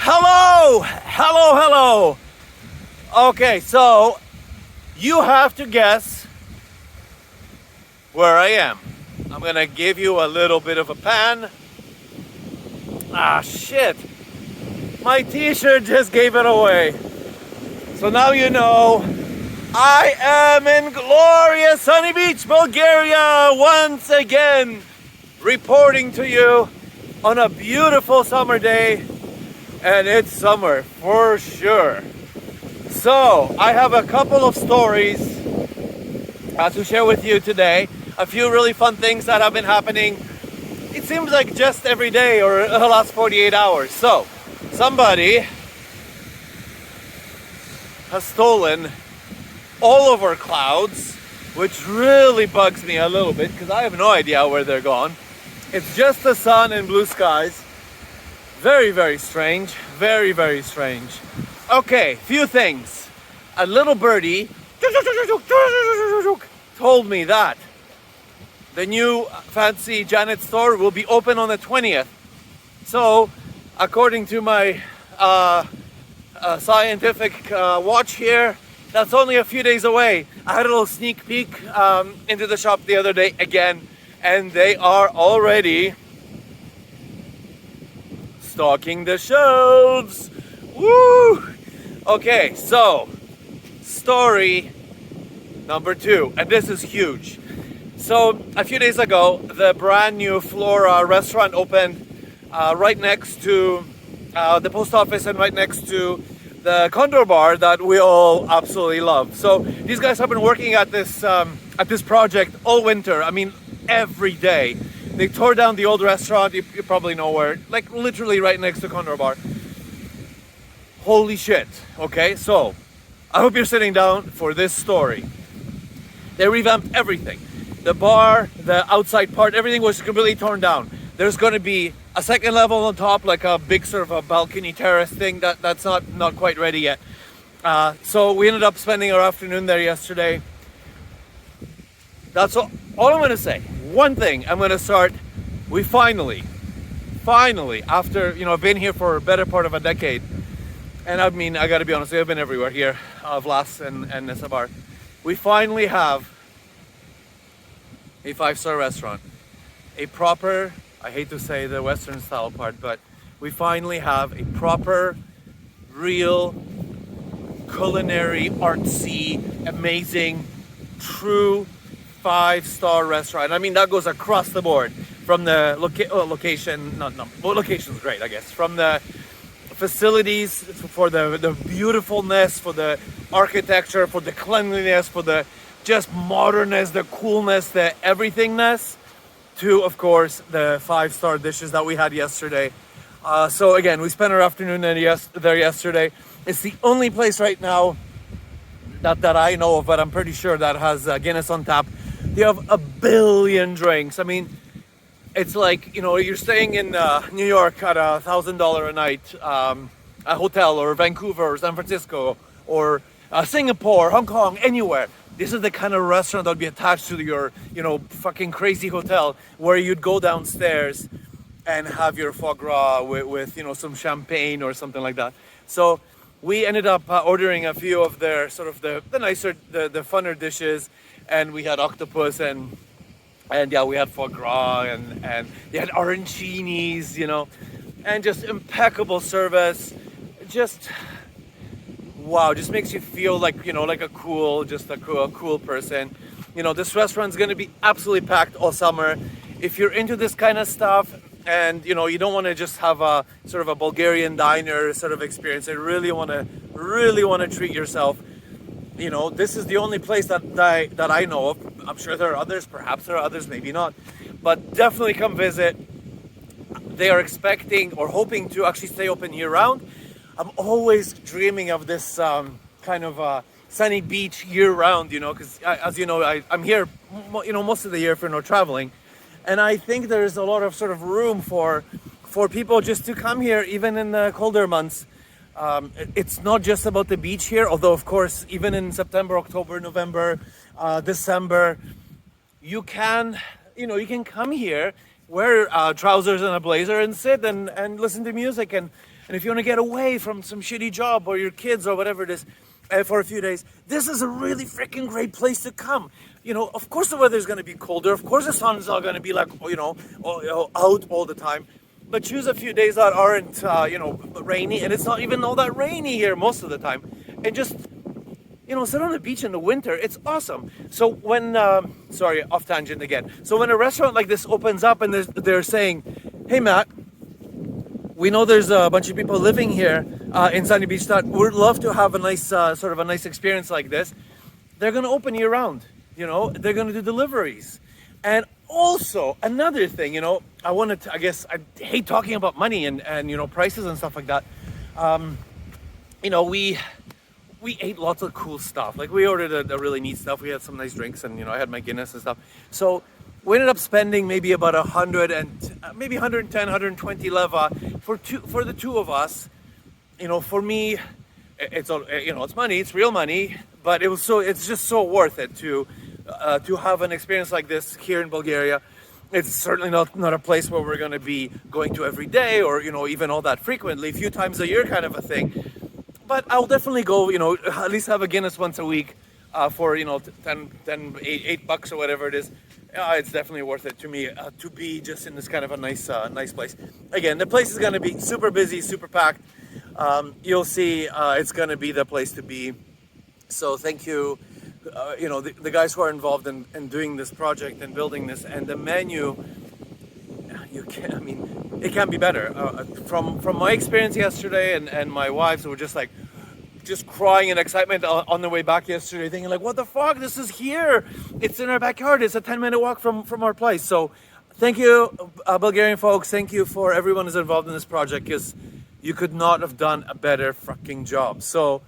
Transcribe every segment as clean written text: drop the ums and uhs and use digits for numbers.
Hello. Okay, so you have to guess where I am. I'm gonna give you a little bit of a pan. Ah, shit. My t-shirt just gave it away. So now you know I am in glorious sunny beach, Bulgaria, once again, reporting to you on a beautiful summer day. And it's summer for sure. So I have a couple of stories to share with you today. A few really fun things that have been happening. It seems like just every day or the last 48 hours. So somebody has stolen all of our clouds, which really bugs me a little bit because I have no idea where they're gone. It's just the sun and blue skies. Very strange. Very strange. Okay, few things. A little birdie told me that the new fancy Janet store will be open on the 20th. So, according to my scientific watch here, that's only a few days away. I had a little sneak peek into the shop the other day again, and they are already stocking the shelves. Woo! Okay, so story number 2, and this is huge. So a few days ago, the brand new Flora restaurant opened right next to the post office and right next to the Condor Bar that we all absolutely love. So these guys have been working at this project all winter. I mean, every day. They tore down the old restaurant, you probably know where, like literally right next to Condor Bar. Holy shit. Okay, so I hope you're sitting down for this story. They revamped everything. The bar, the outside part, everything was completely torn down. There's going to be a second level on top, like a big sort of a balcony terrace thing that's not quite ready yet. So we ended up spending our afternoon there yesterday. That's all I'm going to say. One thing I'm going to start. We finally, after, I've been here for a better part of a decade. And I mean, I got to be honest, I've been everywhere here, Vlas and Nesabar. We finally have a 5-star restaurant. A proper, I hate to say the Western style part, but we finally have a proper, real, culinary, artsy, amazing, true 5-star restaurant. I mean, that goes across the board from the location, location's great, I guess, from the facilities, for the beautifulness, for the architecture, for the cleanliness, for the just modernness, the coolness, the everythingness, to, of course, the 5-star dishes that we had yesterday. So again, we spent our afternoon there yesterday. It's the only place right now that I know of, but I'm pretty sure that has Guinness on tap. They have a billion drinks. I mean, it's like, you're staying in New York at $1,000 a night, a hotel, or Vancouver, or San Francisco, or Singapore, Hong Kong, anywhere. This is the kind of restaurant that would be attached to your, fucking crazy hotel, where you'd go downstairs and have your foie gras with some champagne or something like that. So we ended up ordering a few of their sort of the nicer, the funner dishes, and we had octopus and yeah, we had foie gras and they had arancinis, and just impeccable service. Just wow, just makes you feel like, like a cool person. This restaurant's gonna be absolutely packed all summer. If you're into this kind of stuff and you don't want to just have a sort of a Bulgarian diner sort of experience, and really want to treat yourself, this is the only place that I know of. I'm sure there are others, perhaps there are others, maybe not, but definitely come visit. They are expecting or hoping to actually stay open year round. I'm always dreaming of this kind of sunny beach year round, because as you know, I'm here, most of the year for traveling, and I think there's a lot of sort of room for people just to come here, even in the colder months. It's not just about the beach here, although of course, even in September, October, November, December, you can come here wear trousers and a blazer and sit and listen to music. And if you want to get away from some shitty job or your kids or whatever it is for a few days, this is a really freaking great place to come. You know, of course the weather's going to be colder. Of course the sun's not going to be like, out all the time. But choose a few days that aren't, rainy. And it's not even all that rainy here most of the time. And just, sit on the beach in the winter. It's awesome. So when, sorry, off tangent again. So when a restaurant like this opens up and they're saying, hey, Matt, we know there's a bunch of people living here in Sunny Beach that would love to have a nice, sort of a nice experience like this. They're going to open year round. They're going to do deliveries. And also another thing, I hate talking about money and prices and stuff like that. We ate lots of cool stuff. Like we ordered a really neat stuff. We had some nice drinks and, I had my Guinness and stuff. So we ended up spending maybe about 100 and maybe 110, 120 leva for the two of us. For me, it's money, it's real money, but it's just so worth it to have an experience like this here in Bulgaria. It's certainly not a place where we're going to be going to every day or even all that frequently, a few times a year kind of a thing. But I'll definitely go, at least have a Guinness once a week for 8 bucks or whatever it is. It's definitely worth it to me to be just in this kind of a nice place. Again, the place is going to be super busy, super packed. You'll see it's going to be the place to be. So thank you, the guys who are involved in doing this project and building this, and the menu. It can't be better. From my experience yesterday and my wives were just crying in excitement on the way back yesterday, thinking like, what the fuck, this is here, it's in our backyard, it's a 10-minute walk from our place. So thank you, Bulgarian folks, thank you for everyone who's involved in this project, because you could not have done a better fucking job. So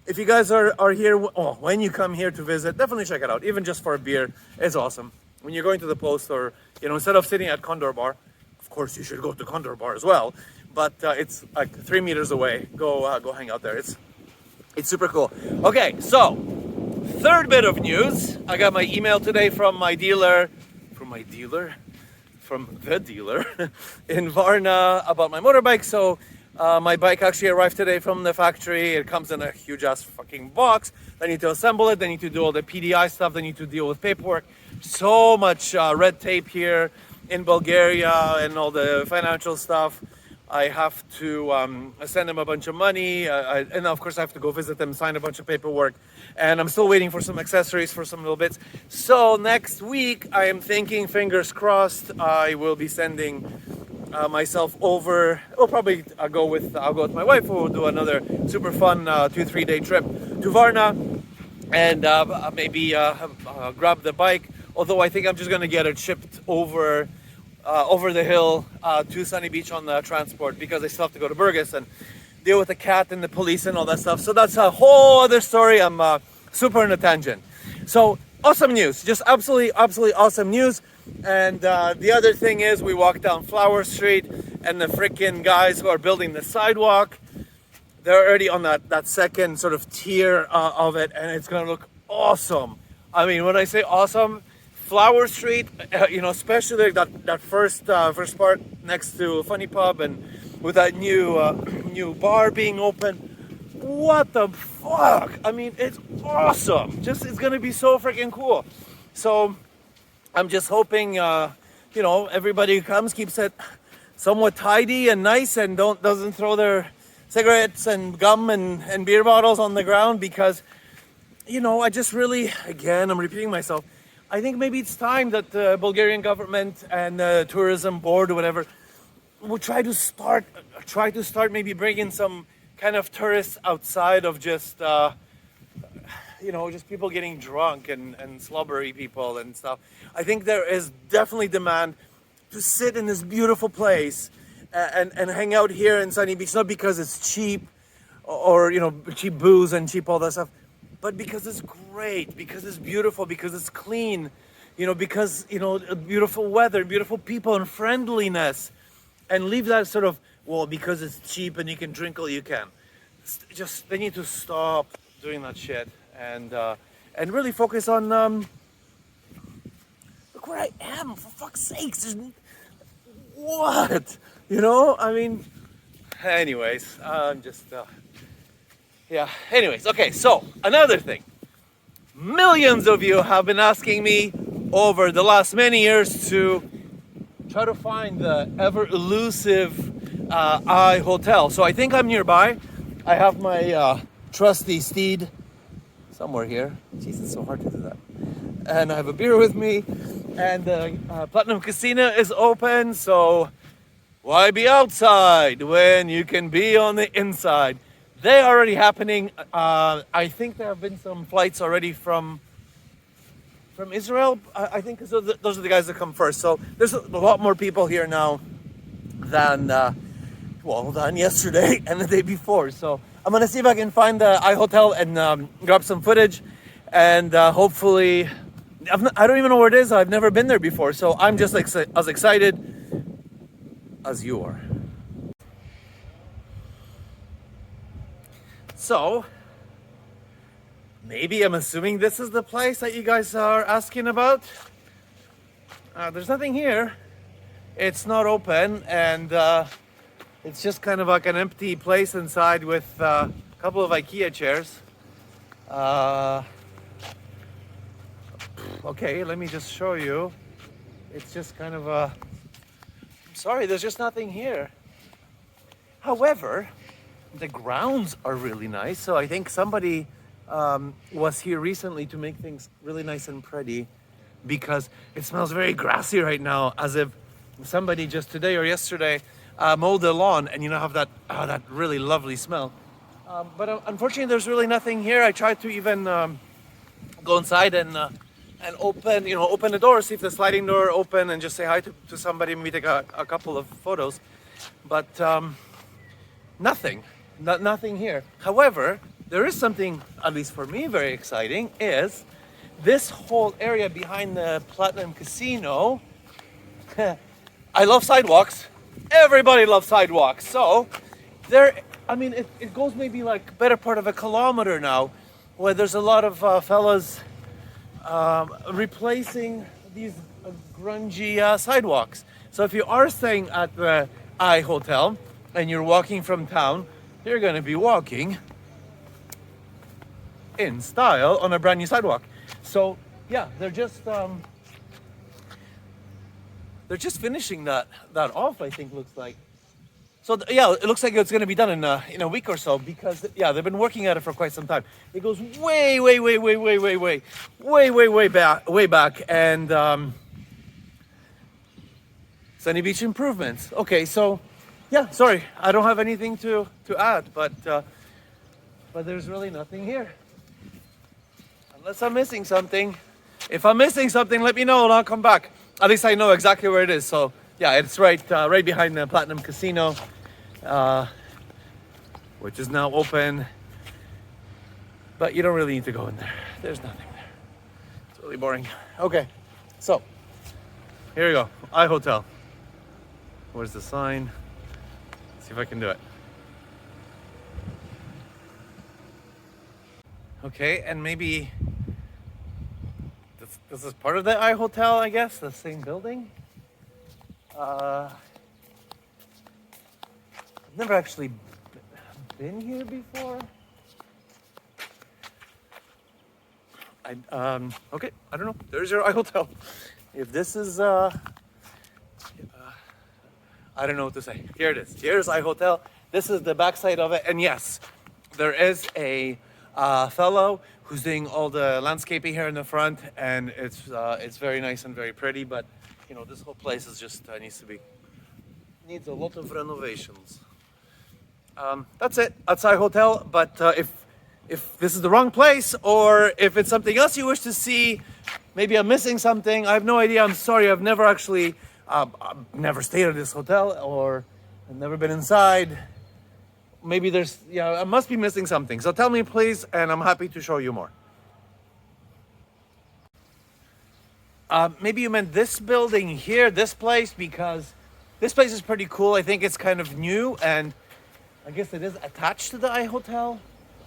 if you guys are here, when you come here to visit, definitely check it out, even just for a beer. It's awesome. When you're going to the post, or instead of sitting at Condor Bar, of course you should go to Condor Bar as well, but it's like 3 meters away. Go hang out there. It's super cool. Okay, so third bit of news. I got my email today from the dealer in Varna about my motorbike. So my bike actually arrived today from the factory. It comes in a huge ass fucking box. They need to assemble it. They need to do all the PDI stuff. They need to deal with paperwork. So much red tape here in Bulgaria and all the financial stuff. I have to send them a bunch of money, and of course I have to go visit them, sign a bunch of paperwork, and I'm still waiting for some accessories for some little bits. So next week I am thinking, fingers crossed, I will be sending myself over. I'll go with my wife, who will do another super fun 2-3 day trip to Varna, and maybe grab the bike. Although I think I'm just gonna get it shipped over the hill to Sunny Beach on the transport, because I still have to go to Burgas and deal with the cat and the police and all that stuff. So that's a whole other story. I'm super in a tangent. So awesome news, just absolutely awesome news. And the other thing is, we walk down Flower Street and the freaking guys who are building the sidewalk, they're already on that second sort of tier of it, and it's gonna look awesome. I mean, when I say awesome, Flower Street, especially that first part next to Funny Pub, and with that new bar being open, what the fuck? I mean, it's awesome. It's gonna be so freaking cool. So I'm just hoping, everybody who comes keeps it somewhat tidy and nice, and doesn't throw their cigarettes and gum and beer bottles on the ground, because, I just really, again, I'm repeating myself, I think maybe it's time that the Bulgarian government and the tourism board or whatever will try to start maybe bringing some kind of tourists outside of just, just people getting drunk and slobbery people and stuff. I think there is definitely demand to sit in this beautiful place and hang out here in Sunny Beach, not because it's cheap or, cheap booze and cheap all that stuff, but because it's great, because it's beautiful, because it's clean, because, beautiful weather, beautiful people, and friendliness. And leave that sort of, because it's cheap and you can drink all you can. They need to stop doing that shit and really focus on, look where I am, for fuck's sakes. what? You know, I mean, anyways, yeah. Anyways, okay, so another thing. Millions of you have been asking me over the last many years to try to find the ever elusive iHotel. So I think I'm nearby. I have my trusty steed somewhere here. Jeez, it's so hard to do that. And I have a beer with me, and the Platinum Casino is open, so why be outside when you can be on the inside? They're already happening. I think there have been some flights already from Israel. I think so. Those are the guys that come first. So there's a lot more people here now than than yesterday and the day before. So I'm gonna see if I can find the iHotel and grab some footage, and hopefully, I don't even know where it is. I've never been there before, so I'm just like as excited as you are. So maybe I'm assuming this is the place that you guys are asking about. There's nothing here. It's not open, and it's just kind of like an empty place inside with a couple of IKEA chairs. Okay, let me just show you. It's just kind of a... I'm sorry, there's just nothing here. However, the grounds are really nice, so I think somebody was here recently to make things really nice and pretty, because it smells very grassy right now, as if somebody just today or yesterday mowed the lawn, and you know, have that really lovely smell. But unfortunately, there's really nothing here. I tried to even go inside and open the door, see if the sliding door open, and just say hi to somebody, maybe take a couple of photos. But nothing here. However, there is something, at least for me, very exciting, is this whole area behind the Platinum Casino. I love sidewalks. Everybody loves sidewalks. So there, I mean, it goes maybe like better part of a kilometer now, where there's a lot of fellas replacing these grungy sidewalks. So if you are staying at the iHotel and you're walking from town, you're going to be walking in style on a brand new sidewalk. So yeah, they're just finishing that off, I think. Looks like. So yeah, it looks like it's going to be done in a week or so, because yeah, they've been working at it for quite some time. It goes way back, and Sunny Beach improvements. Okay, so yeah, sorry, I don't have anything to add, but there's really nothing here, unless I'm missing something. If I'm missing something, let me know and I'll come back. At least I know exactly where it is. So yeah, it's right behind the Platinum Casino, which is now open. But you don't really need to go in there. There's nothing there. It's really boring. Okay, so here we go. iHotel. Where's the sign? Let's see if I can do it. Okay, and maybe this is part of the iHotel, I guess, the same building. I've never actually been here before. Okay, I don't know. There's your iHotel. If this is, I don't know what to say. Here it is. Here's iHotel. This is the backside of it, and yes, there is a fellow who's doing all the landscaping here in the front, and it's very nice and very pretty. But you know, this whole place is just needs a lot of renovations. That's it. That's iHotel. But if this is the wrong place, or if it's something else you wish to see, maybe I'm missing something. I have no idea. I'm sorry. I've never actually, I've never stayed at this hotel, or I've never been inside. Maybe I must be missing something. So tell me, please, and I'm happy to show you more. Maybe you meant this building here, this place, because this place is pretty cool. I think it's kind of new, and I guess it is attached to the iHotel.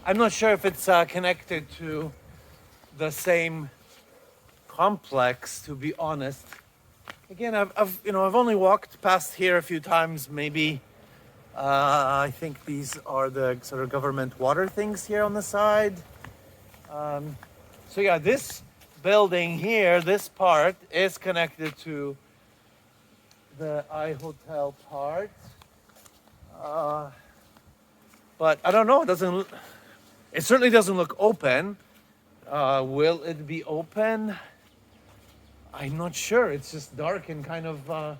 I'm not sure if it's connected to the same complex, to be honest. Again, I've only walked past here a few times, maybe. I think these are the sort of government water things here on the side. So yeah, this building here, this part is connected to the iHotel part. But I don't know, it certainly doesn't look open. Will it be open? I'm not sure. It's just dark and kind of a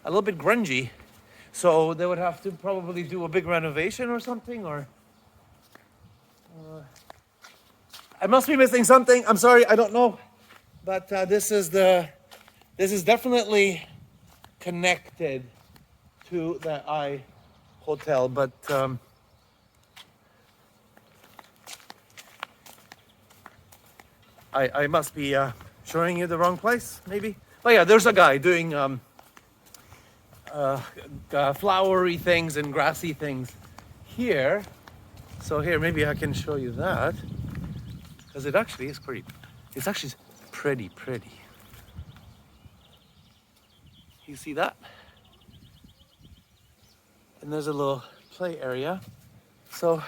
little bit grungy. So they would have to probably do a big renovation or something, or I must be missing something. I'm sorry, I don't know. But this is definitely connected to the iHotel, but I must be showing you the wrong place, maybe. Oh yeah, there's a guy doing flowery things and grassy things here. So here, maybe I can show you that, because it actually is pretty. It's actually pretty. You see that? And there's a little play area. So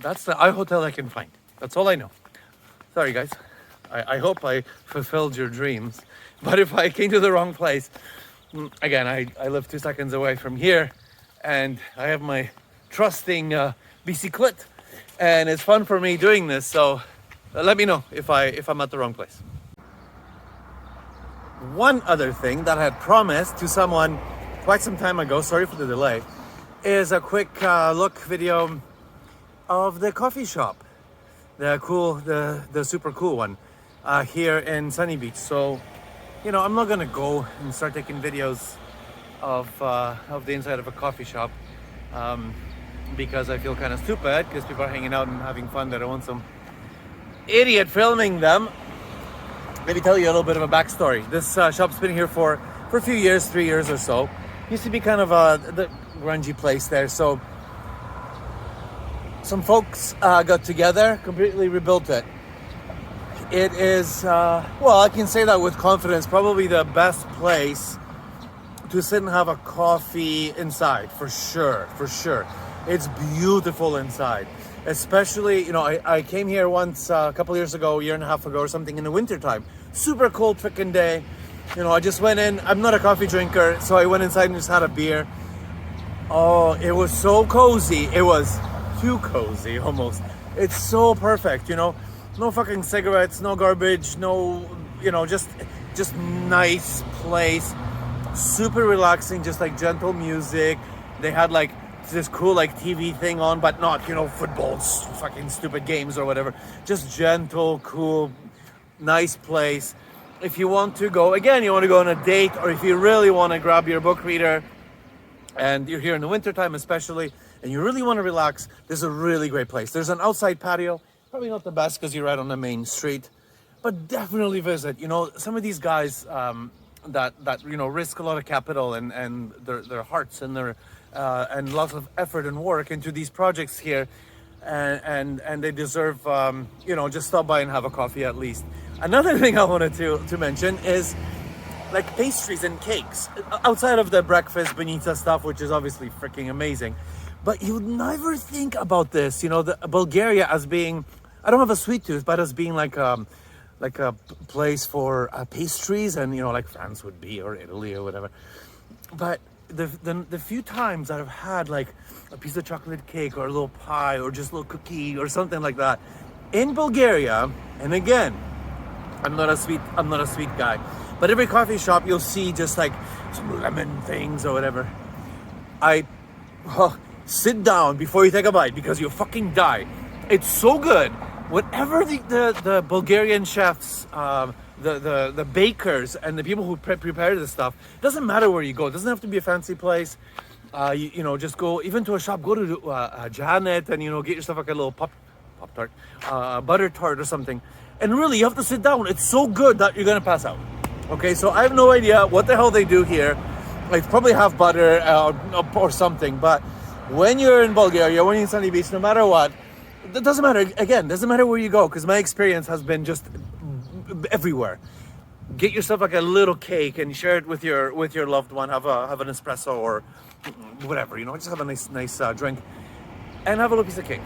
that's the iHotel I can find. That's all I know. Sorry guys. I hope I fulfilled your dreams. But if I came to the wrong place, again, I live 2 seconds away from here, and I have my trusting bicyclette, and it's fun for me doing this. So let me know if I'm at the wrong place. One other thing that I had promised to someone quite some time ago, sorry for the delay, is a quick look video of the coffee shop, the super cool one here in Sunny Beach. So, I'm not gonna go and start taking videos of the inside of a coffee shop because I feel kind of stupid, because people are hanging out and having fun. That I want some idiot filming them. Maybe tell you a little bit of a backstory. This shop's been here for a few years, 3 years or so. Used to be kind of the grungy place there. So some folks got together, completely rebuilt it. It is, I can say that with confidence, probably the best place to sit and have a coffee inside, for sure. It's beautiful inside. Especially, I came here once a couple years ago, a year and a half ago or something, in the winter time. Super cold frickin' day. I just went in. I'm not a coffee drinker, so I went inside and just had a beer. Oh, it was so cozy. It was too cozy almost. It's so perfect, no fucking cigarettes, no garbage, no, just nice place. Super relaxing, just like gentle music. They had like this cool like TV thing on, but not, football, fucking stupid games or whatever. Just gentle, cool, nice place. If you want to go, again, you want to go on a date, or if you really want to grab your book reader and you're here in the wintertime especially, and you really want to relax, this is a really great place. There's an outside patio, probably not the best because you're right on the main street, but definitely visit. Some of these guys that risk a lot of capital and their hearts and their and lots of effort and work into these projects here, and they deserve just stop by and have a coffee at least. Another thing I wanted to mention is like pastries and cakes, outside of the breakfast bonita stuff, which is obviously freaking amazing. But you would never think about this, the Bulgaria as being, I don't have a sweet tooth, but as being like a place for pastries, and like France would be, or Italy or whatever. But the few times that I've had like a piece of chocolate cake or a little pie or just a little cookie or something like that in Bulgaria, and again, I'm not a sweet guy, but every coffee shop you'll see just like some lemon things or whatever. Sit down before you take a bite, because you'll fucking die. It's so good. Whatever the Bulgarian chefs, the bakers, and the people who prepare this stuff, doesn't matter where you go. It doesn't have to be a fancy place. Just go even to a shop. Go to Janet and get yourself like a little pop tart, butter tart or something. And really, you have to sit down. It's so good that you're gonna pass out. Okay, so I have no idea what the hell they do here. Like probably have butter or something. But when you're in Bulgaria, when you're in Sunny Beach, no matter what, it doesn't matter. Again, doesn't matter where you go, because my experience has been just everywhere. get yourself like a little cake and share it with your loved one. Have an espresso or whatever, you know, just have a nice drink and have a little piece of cake.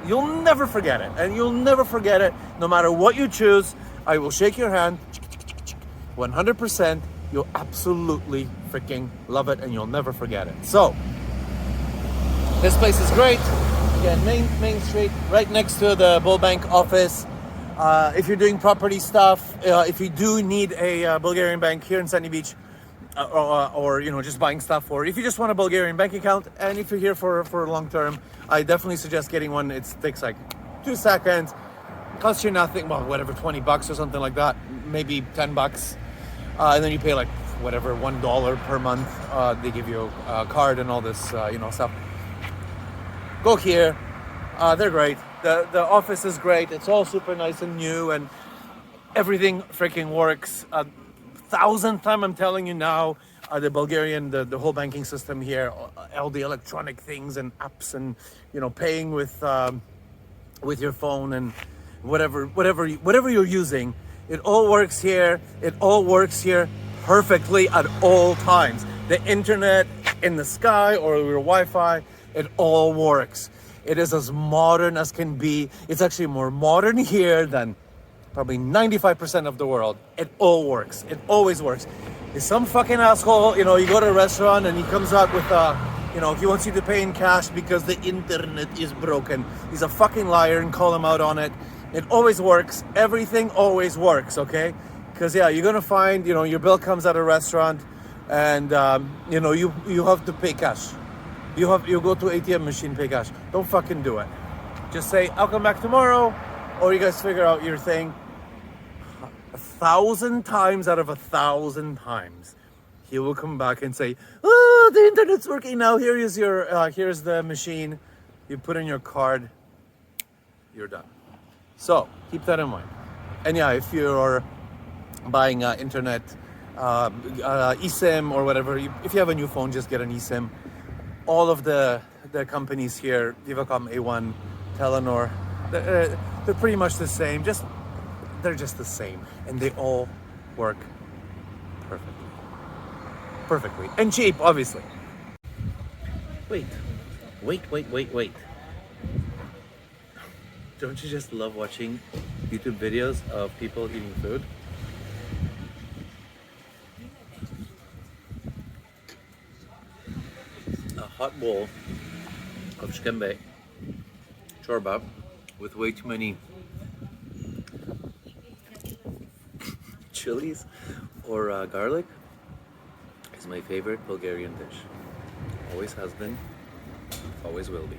You'll never forget it, and you'll never forget it no matter what you choose. I will shake your hand 100%. You'll absolutely freaking love it, and you'll never forget it. So this place is great. Again, Main Street, right next to the Bull Bank office. If you're doing property stuff, if you do need a Bulgarian bank here in Sunny Beach, or you know, just buying stuff, or if you just want a Bulgarian bank account, and if you're here for long term, I definitely suggest getting one. It takes like 2 seconds, costs you nothing, well, whatever, $20 or something like that, maybe $10, and then you pay like whatever, $1 per month. They give you a card and all this, you know, stuff. Go here. They're great. The office is great. It's all super nice and new, and everything freaking works. 1,000th time I'm telling you now, the Bulgarian, the whole banking system here, all the electronic things and apps, and you know, paying with your phone and whatever you're using, it all works here. It all works here perfectly at all times. The internet in the sky or your Wi-Fi, it all works. It is as modern as can be. It's actually more modern here than probably 95% of the world. It all works. It always works. Is some fucking asshole, you know, you go to a restaurant and he comes out with you know, he wants you to pay in cash because the internet is broken. He's a fucking liar, and call him out on it. It always works. Everything always works, okay? Because yeah, you're gonna find, you know, your bill comes at a restaurant, and you know, you have to pay cash. You go to ATM machine, pay cash. Don't fucking do it. Just say, I'll come back tomorrow, or you guys figure out your thing. 1,000 times out of 1,000 times, he will come back and say, oh, the internet's working now. Here's the machine. You put in your card, you're done. So keep that in mind. And yeah, if you're buying internet, eSIM or whatever, if you have a new phone, just get an eSIM. All of the companies here, Vivacom, A1, Telenor, they're pretty much the same. They're just the same, and they all work perfectly, and cheap, obviously. Wait. Don't you just love watching YouTube videos of people eating food? A hot bowl of shkembe, chorba, with way too many chilies or garlic is my favorite Bulgarian dish. Always has been, always will be.